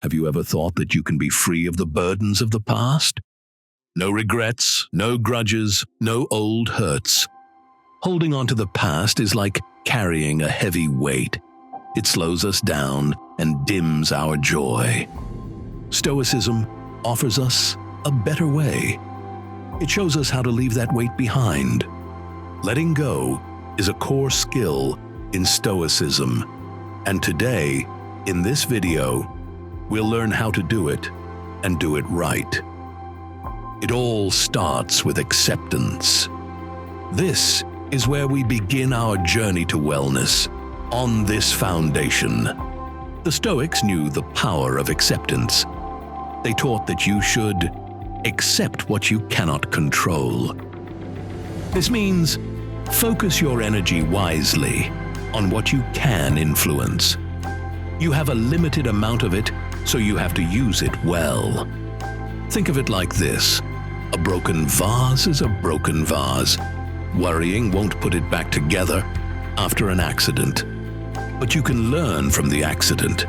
Have you ever thought that you can be free of the burdens of the past? No regrets, no grudges, no old hurts. Holding on to the past is like carrying a heavy weight. It slows us down and dims our joy. Stoicism offers us a better way. It shows us how to leave that weight behind. Letting go is a core skill in Stoicism, and today, in this video, we'll learn how to do it and do it right. It all starts with acceptance. This is where we begin our journey to wellness. On this foundation, the Stoics knew the power of acceptance. They taught that you should accept what you cannot control. This means focus your energy wisely on what you can influence. You have a limited amount of it, so you have to use it well. Think of it like this. A broken vase is a broken vase. Worrying won't put it back together after an accident. But you can learn from the accident,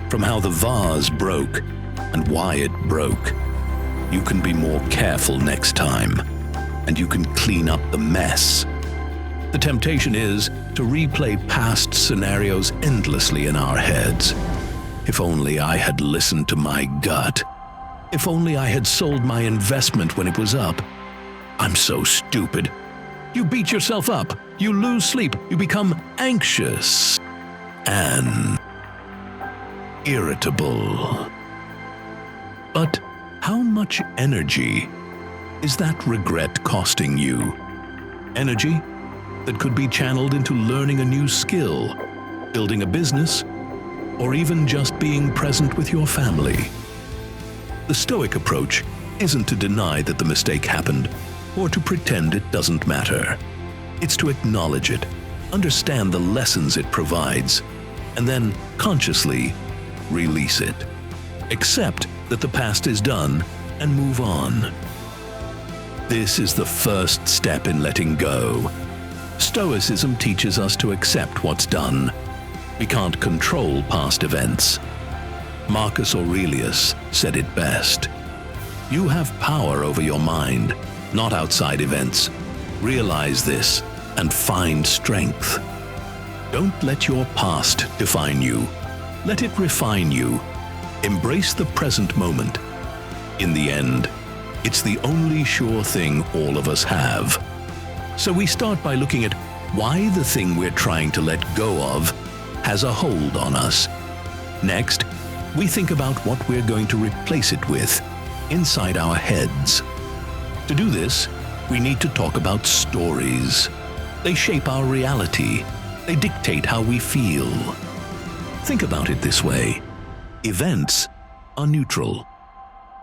from how the vase broke and why it broke. You can be more careful next time, and you can clean up the mess. The temptation is to replay past scenarios endlessly in our heads. If only I had listened to my gut. If only I had sold my investment when it was up. I'm so stupid. You beat yourself up. You lose sleep. You become anxious and irritable. But how much energy is that regret costing you? Energy that could be channeled into learning a new skill, building a business, or even just being present with your family. The Stoic approach isn't to deny that the mistake happened or to pretend it doesn't matter. It's to acknowledge it, understand the lessons it provides, and then consciously release it. Accept that the past is done and move on. This is the first step in letting go. Stoicism teaches us to accept what's done. We can't control past events. Marcus Aurelius said it best. You have power over your mind, not outside events. Realize this and find strength. Don't let your past define you. Let it refine you. Embrace the present moment. In the end, it's the only sure thing all of us have. So we start by looking at why the thing we're trying to let go of has a hold on us. Next, we think about what we're going to replace it with inside our heads. To do this, we need to talk about stories. They shape our reality. They dictate how we feel. Think about it this way. Events are neutral.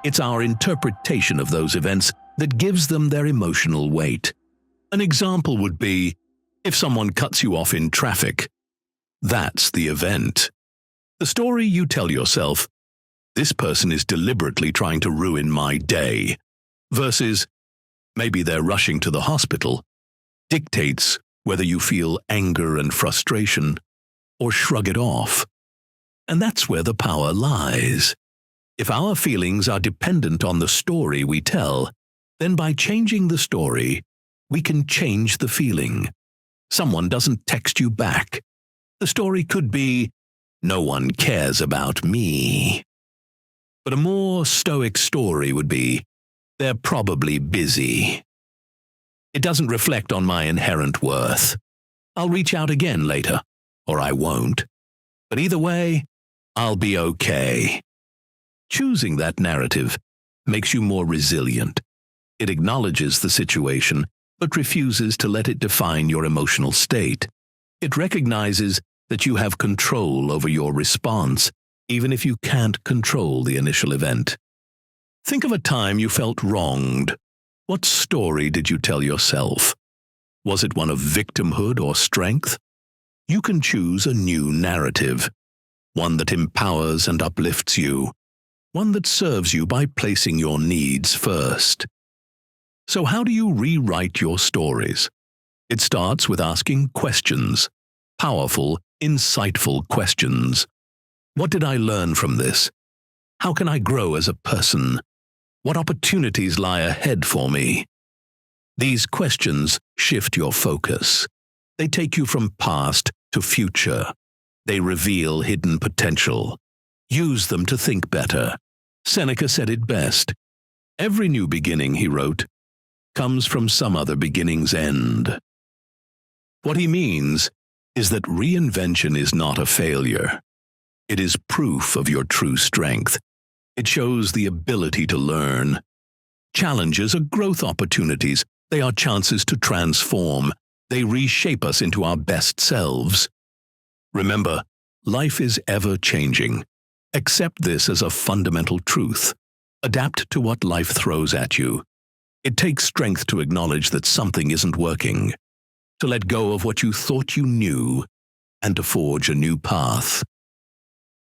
It's our interpretation of those events that gives them their emotional weight. An example would be, if someone cuts you off in traffic, that's the event. The story you tell yourself, this person is deliberately trying to ruin my day, versus maybe they're rushing to the hospital, dictates whether you feel anger and frustration or shrug it off. And that's where the power lies. If our feelings are dependent on the story we tell, then by changing the story, we can change the feeling. Someone doesn't text you back. The story could be, no one cares about me. But a more stoic story would be, they're probably busy. It doesn't reflect on my inherent worth. I'll reach out again later, or I won't. But either way, I'll be okay. Choosing that narrative makes you more resilient. It acknowledges the situation, but refuses to let it define your emotional state. It recognizes that you have control over your response, even if you can't control the initial event. Think of a time you felt wronged. What story did you tell yourself? Was it one of victimhood or strength? You can choose a new narrative, one that empowers and uplifts you, one that serves you by placing your needs first. So how do you rewrite your stories? It starts with asking questions, powerful, insightful questions. What did I learn from this? How can I grow as a person? What opportunities lie ahead for me? These questions shift your focus. They take you from past to future. They reveal hidden potential. Use them to think better. Seneca said it best. Every new beginning, he wrote, comes from some other beginning's end. What he means is that reinvention is not a failure. It is proof of your true strength. It shows the ability to learn. Challenges are growth opportunities. They are chances to transform. They reshape us into our best selves. Remember, life is ever changing. Accept this as a fundamental truth. Adapt to what life throws at you. It takes strength to acknowledge that something isn't working, to let go of what you thought you knew, and to forge a new path.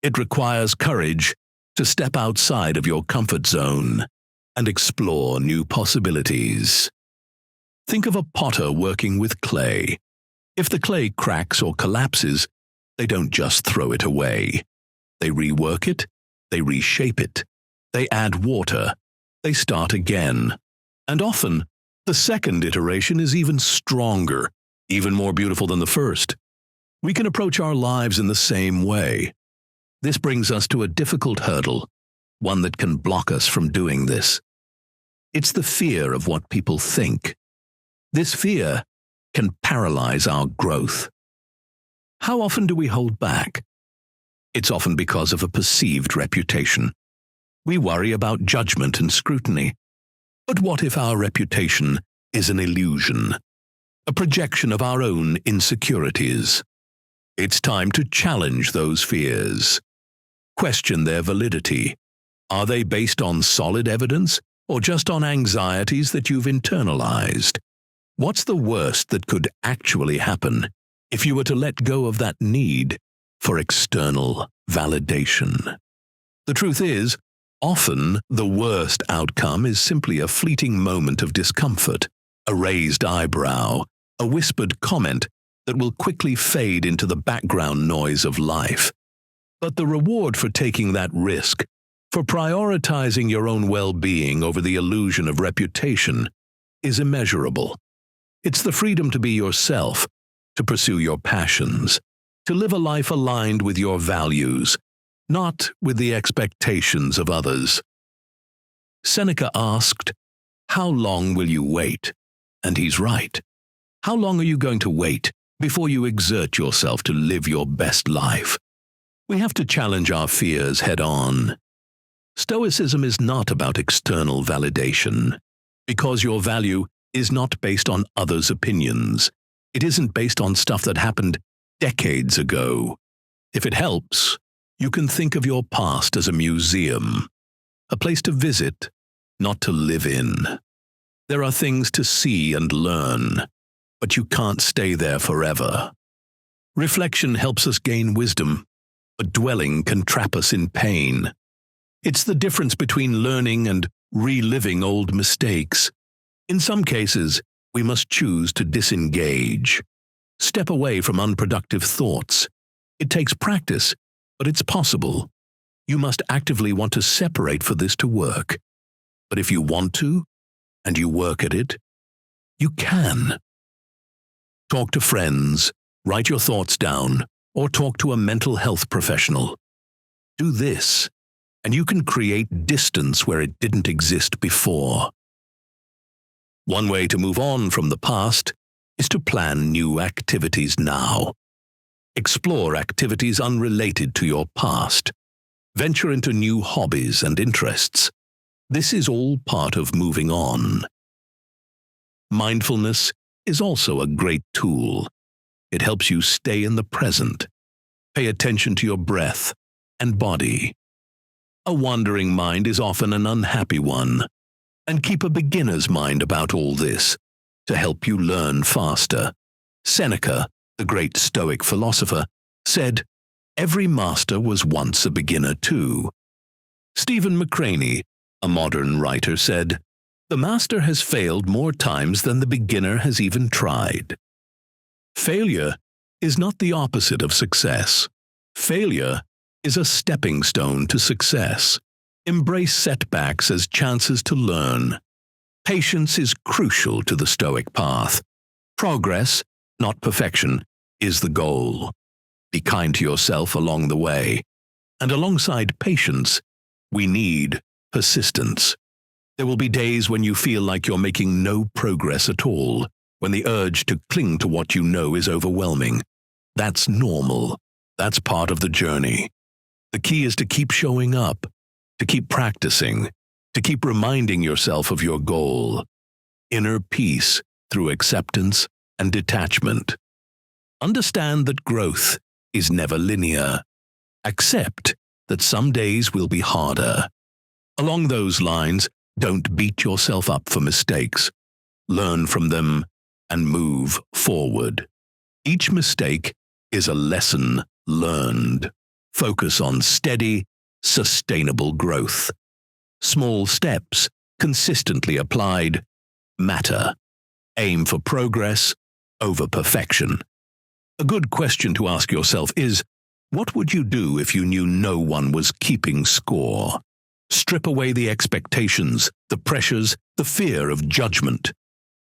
It requires courage to step outside of your comfort zone and explore new possibilities. Think of a potter working with clay. If the clay cracks or collapses, they don't just throw it away. They rework it, they reshape it, they add water, they start again. And often, the second iteration is even stronger, even more beautiful than the first. We can approach our lives in the same way. This brings us to a difficult hurdle, one that can block us from doing this. It's the fear of what people think. This fear can paralyze our growth. How often do we hold back? It's often because of a perceived reputation. We worry about judgment and scrutiny. But what if our reputation is an illusion, a projection of our own insecurities? It's time to challenge those fears. Question their validity. Are they based on solid evidence or just on anxieties that you've internalized? What's the worst that could actually happen if you were to let go of that need for external validation? The truth is, often the worst outcome is simply a fleeting moment of discomfort, a raised eyebrow, a whispered comment that will quickly fade into the background noise of life. But the reward for taking that risk, for prioritizing your own well-being over the illusion of reputation, is immeasurable. It's the freedom to be yourself, to pursue your passions, to live a life aligned with your values, not with the expectations of others. Seneca asked, "How long will you wait?" And he's right. How long are you going to wait before you exert yourself to live your best life? We have to challenge our fears head-on. Stoicism is not about external validation, because your value is not based on others' opinions. It isn't based on stuff that happened decades ago. If it helps, you can think of your past as a museum, a place to visit, not to live in. There are things to see and learn, but you can't stay there forever. Reflection helps us gain wisdom, but dwelling can trap us in pain. It's the difference between learning and reliving old mistakes. In some cases, we must choose to disengage. Step away from unproductive thoughts. It takes practice, but it's possible. You must actively want to separate for this to work. But if you want to, and you work at it, you can. Talk to friends, write your thoughts down, or talk to a mental health professional. Do this, and you can create distance where it didn't exist before. One way to move on from the past is to plan new activities now. Explore activities unrelated to your past. Venture into new hobbies and interests. This is all part of moving on. Mindfulness is also a great tool. It helps you stay in the present. Pay attention to your breath and body. A wandering mind is often an unhappy one. And keep a beginner's mind about all this to help you learn faster. Seneca, the great Stoic philosopher, said, "Every master was once a beginner too." Stephen McCraney, a modern writer, said, "The master has failed more times than the beginner has even tried." Failure is not the opposite of success. Failure is a stepping stone to success. Embrace setbacks as chances to learn. Patience is crucial to the Stoic path. Progress, not perfection, is the goal. Be kind to yourself along the way. And alongside patience, we need persistence. There will be days when you feel like you're making no progress at all, when the urge to cling to what you know is overwhelming. That's normal. That's part of the journey. The key is to keep showing up, to keep practicing, to keep reminding yourself of your goal. Inner peace through acceptance and detachment. Understand that growth is never linear. Accept that some days will be harder. Along those lines, don't beat yourself up for mistakes. Learn from them and move forward. Each mistake is a lesson learned. Focus on steady, sustainable growth. Small steps, consistently applied, matter. Aim for progress over perfection. A good question to ask yourself is, what would you do if you knew no one was keeping score? Strip away the expectations, the pressures, the fear of judgment.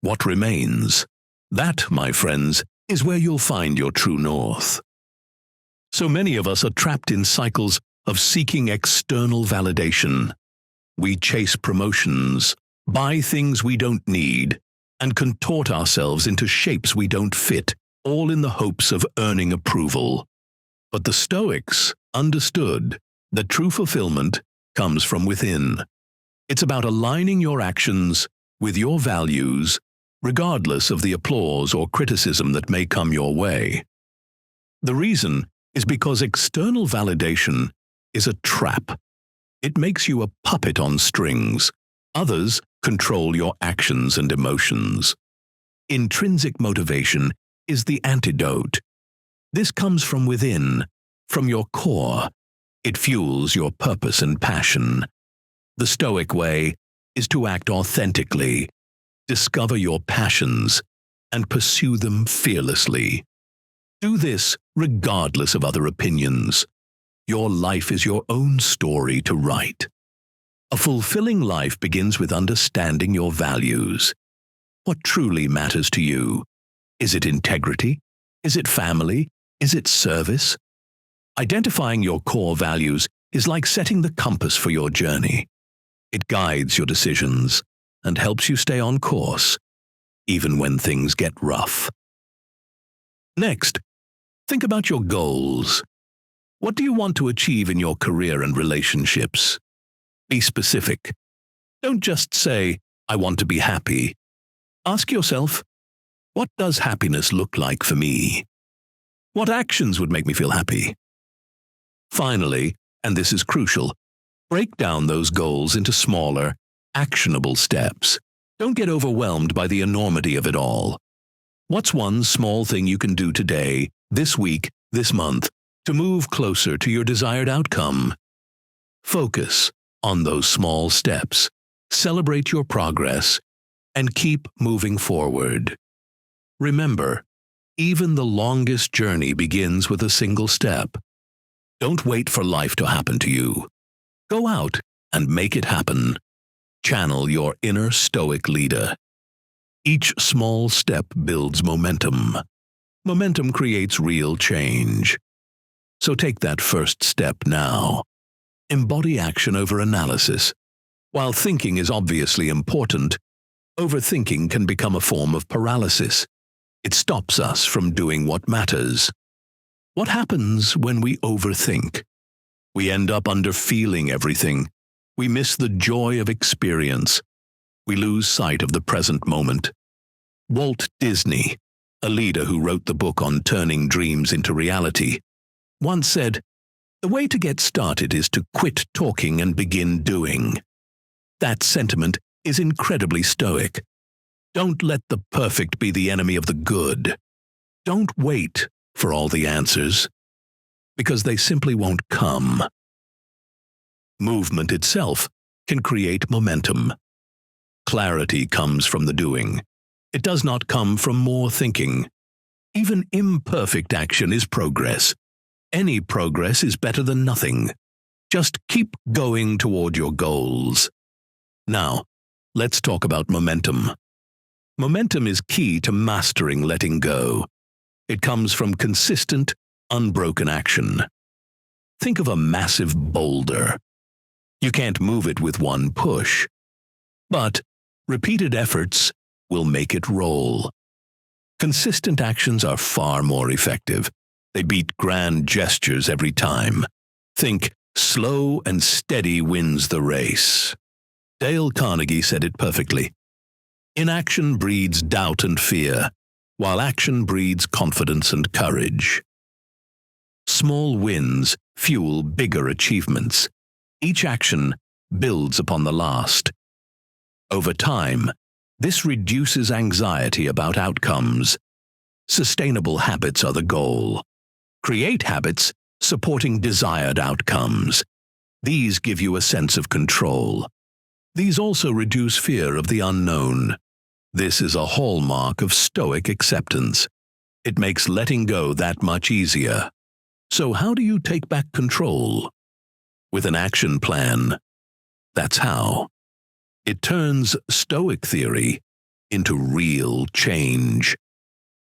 What remains? That, my friends, is where you'll find your true north. So many of us are trapped in cycles of seeking external validation. We chase promotions, buy things we don't need, and contort ourselves into shapes we don't fit, all in the hopes of earning approval. But the Stoics understood that true fulfillment comes from within. It's about aligning your actions with your values, regardless of the applause or criticism that may come your way. The reason is because external validation is a trap. It makes you a puppet on strings. Others control your actions and emotions. Intrinsic motivation is the antidote. This comes from within, from your core. It fuels your purpose and passion. The Stoic way is to act authentically, discover your passions, and pursue them fearlessly. Do this regardless of other opinions. Your life is your own story to write. A fulfilling life begins with understanding your values. What truly matters to you? Is it integrity? Is it family? Is it service? Identifying your core values is like setting the compass for your journey. It guides your decisions and helps you stay on course, even when things get rough. Next, think about your goals. What do you want to achieve in your career and relationships? Be specific. Don't just say, "I want to be happy." Ask yourself, what does happiness look like for me? What actions would make me feel happy? Finally, and this is crucial, break down those goals into smaller, actionable steps. Don't get overwhelmed by the enormity of it all. What's one small thing you can do today, this week, this month, to move closer to your desired outcome? Focus on those small steps, celebrate your progress, and keep moving forward. Remember, even the longest journey begins with a single step. Don't wait for life to happen to you. Go out and make it happen. Channel your inner Stoic leader. Each small step builds momentum. Momentum creates real change. So take that first step now. Embody action over analysis. While thinking is obviously important, overthinking can become a form of paralysis. It stops us from doing what matters. What happens when we overthink? We end up underfeeling everything. We miss the joy of experience. We lose sight of the present moment. Walt Disney, a leader who wrote the book on turning dreams into reality, once said, "The way to get started is to quit talking and begin doing." That sentiment is incredibly Stoic. Don't let the perfect be the enemy of the good. Don't wait for all the answers, because they simply won't come. Movement itself can create momentum. Clarity comes from the doing. It does not come from more thinking. Even imperfect action is progress. Any progress is better than nothing. Just keep going toward your goals. Now, let's talk about momentum. Momentum is key to mastering letting go. It comes from consistent, unbroken action. Think of a massive boulder. You can't move it with one push, but repeated efforts will make it roll. Consistent actions are far more effective. They beat grand gestures every time. Think slow and steady wins the race. Dale Carnegie said it perfectly. Inaction breeds doubt and fear, while action breeds confidence and courage. Small wins fuel bigger achievements. Each action builds upon the last. Over time, this reduces anxiety about outcomes. Sustainable habits are the goal. Create habits supporting desired outcomes. These give you a sense of control. These also reduce fear of the unknown. This is a hallmark of Stoic acceptance. It makes letting go that much easier. So how do you take back control? With an action plan. That's how. It turns Stoic theory into real change.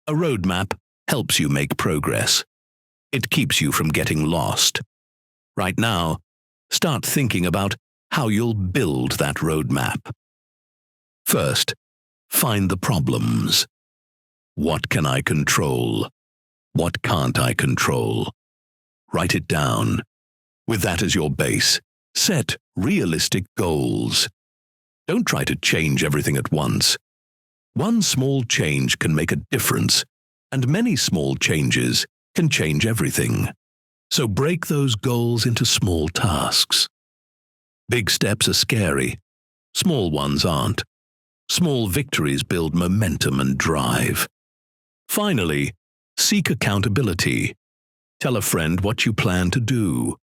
A roadmap helps you make progress. It keeps you from getting lost. Right now, start thinking about how you'll build that roadmap. First, find the problems. What can I control? What can't I control? Write it down. With that as your base, set realistic goals. Don't try to change everything at once. One small change can make a difference, and many small changes can change everything. So break those goals into small tasks. Big steps are scary. Small ones aren't. Small victories build momentum and drive. Finally, seek accountability. Tell a friend what you plan to do.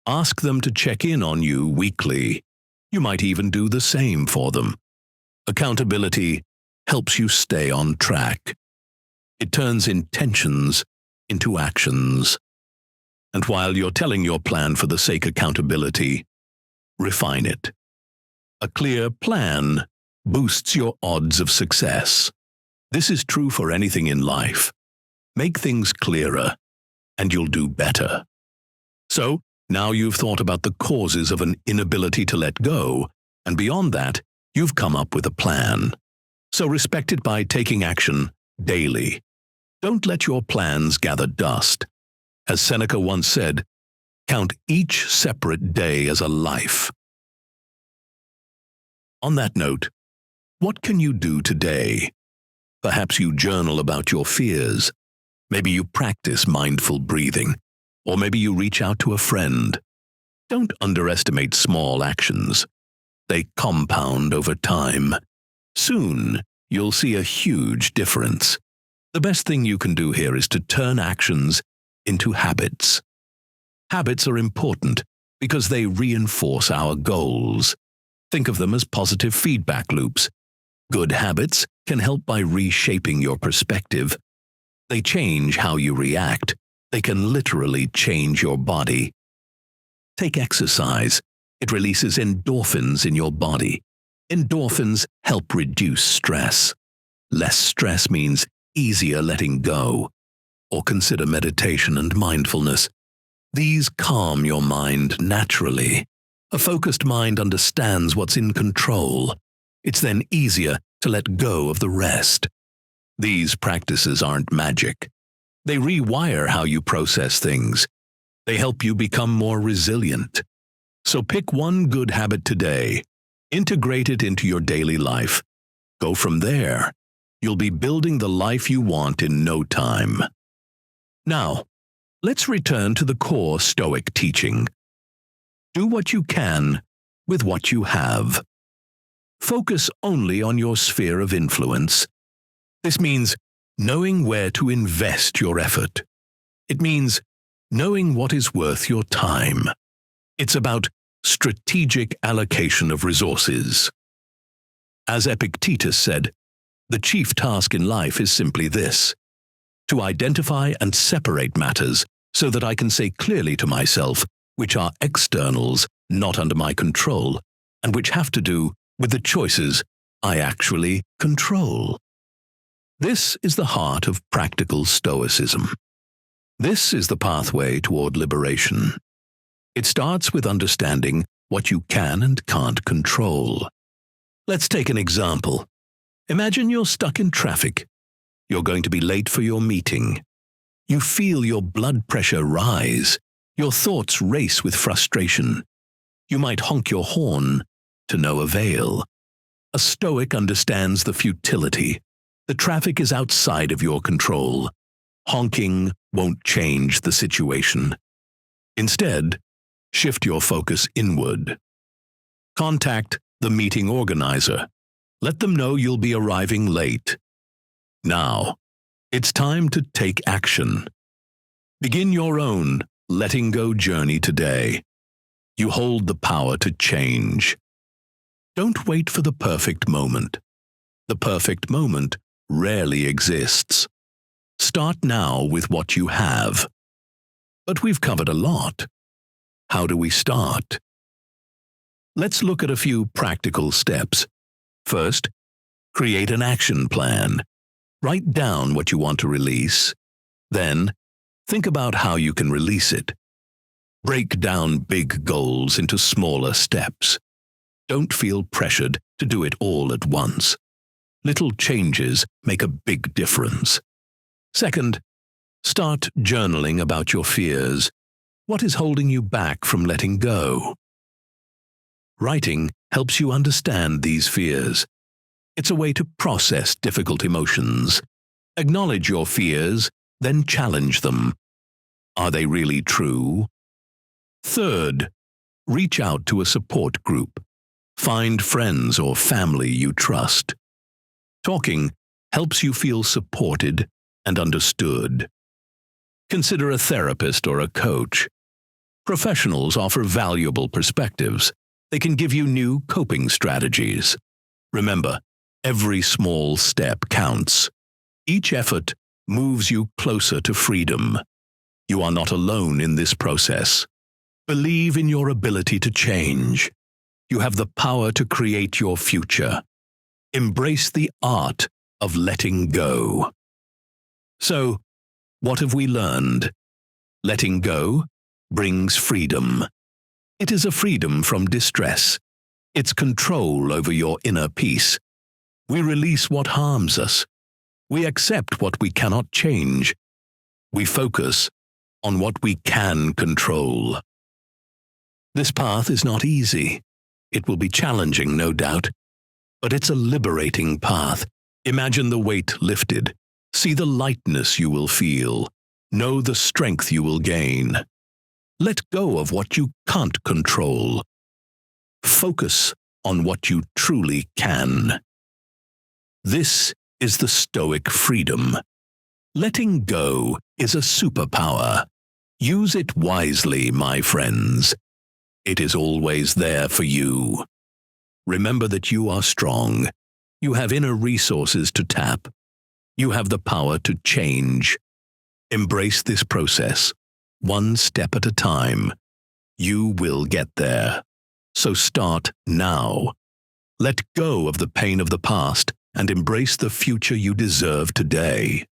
Ask them to check in on you weekly. You might even do the same for them. Accountability helps you stay on track. It turns intentions into actions. And while you're telling your plan for the sake of accountability, refine it. A clear plan boosts your odds of success. This is true for anything in life. Make things clearer, and you'll do better. So, now you've thought about the causes of an inability to let go, and beyond that, you've come up with a plan. So respect it by taking action daily. Don't let your plans gather dust. As Seneca once said, count each separate day as a life. On that note, what can you do today? Perhaps you journal about your fears. Maybe you practice mindful breathing. Or maybe you reach out to a friend. Don't underestimate small actions. They compound over time. Soon, you'll see a huge difference. The best thing you can do here is to turn actions into habits. Habits are important because they reinforce our goals. Think of them as positive feedback loops. Good habits can help by reshaping your perspective. They change how you react. They can literally change your body. Take exercise. It releases endorphins in your body. Endorphins help reduce stress. Less stress means easier letting go. Or consider meditation and mindfulness. These calm your mind naturally. A focused mind understands what's in control. It's then easier to let go of the rest. These practices aren't magic. They rewire how you process things. They help you become more resilient. So pick one good habit today. Integrate it into your daily life. Go from there. You'll be building the life you want in no time. Now, let's return to the core Stoic teaching. Do what you can with what you have. Focus only on your sphere of influence. This means knowing where to invest your effort. It means knowing what is worth your time. It's about strategic allocation of resources. As Epictetus said, the chief task in life is simply this: to identify and separate matters so that I can say clearly to myself which are externals not under my control, and which have to do with the choices I actually control. This is the heart of practical Stoicism. This is the pathway toward liberation. It starts with understanding what you can and can't control. Let's take an example. Imagine you're stuck in traffic. You're going to be late for your meeting. You feel your blood pressure rise. Your thoughts race with frustration. You might honk your horn to no avail. A Stoic understands the futility. The traffic is outside of your control. Honking won't change the situation. Instead, shift your focus inward. Contact the meeting organizer. Let them know you'll be arriving late. Now, it's time to take action. Begin your own letting go journey today. You hold the power to change. Don't wait for the perfect moment. The perfect moment rarely exists. Start now with what you have. But we've covered a lot. How do we start? Let's look at a few practical steps. First, create an action plan. Write down what you want to release. Then, think about how you can release it. Break down big goals into smaller steps. Don't feel pressured to do it all at once. Little changes make a big difference. Second, start journaling about your fears. What is holding you back from letting go? Writing helps you understand these fears. It's a way to process difficult emotions. Acknowledge your fears, then challenge them. Are they really true? Third, reach out to a support group. Find friends or family you trust. Talking helps you feel supported and understood. Consider a therapist or a coach. Professionals offer valuable perspectives. They can give you new coping strategies. Remember, every small step counts. Each effort moves you closer to freedom. You are not alone in this process. Believe in your ability to change. You have the power to create your future. Embrace the art of letting go. So, what have we learned? Letting go brings freedom. It is a freedom from distress. It's control over your inner peace. We release what harms us. We accept what we cannot change. We focus on what we can control. This path is not easy. It will be challenging, no doubt, but it's a liberating path. Imagine the weight lifted. See the lightness you will feel. Know the strength you will gain. Let go of what you can't control. Focus on what you truly can. This is the Stoic freedom. Letting go is a superpower. Use it wisely, my friends. It is always there for you. Remember that you are strong. You have inner resources to tap. You have the power to change. Embrace this process, one step at a time. You will get there. So start now. Let go of the pain of the past and embrace the future you deserve today.